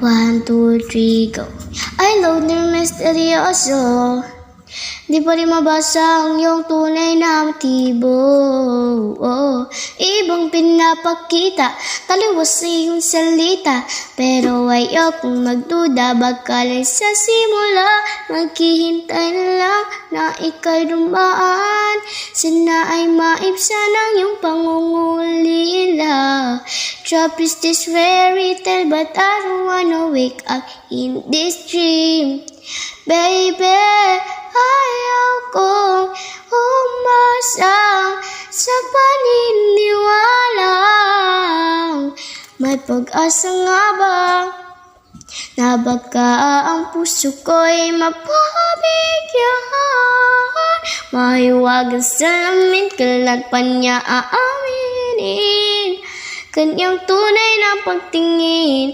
1, 2, 3, go. I love you, misteryoso. Di pa rin mabasa ang iyong tunay na motibo. Ibang pinapakita, taliwas sa iyong salita. Pero ayokong magduda, baka lang sa simula. Maghihintay na lang na ika'y dumaan. Sana ay maibsan ang iyong pangungulila. Trap is this fairy tale, but I don't wanna wake up in this dream. Baby, ayaw kong umasa sa paniniwalang may pag-asa nga ba na baka ang puso ko'y mapabigyan. Mahiwagan sa lamin, kailan pa niya aaminin kanyang tunay na pagtingin.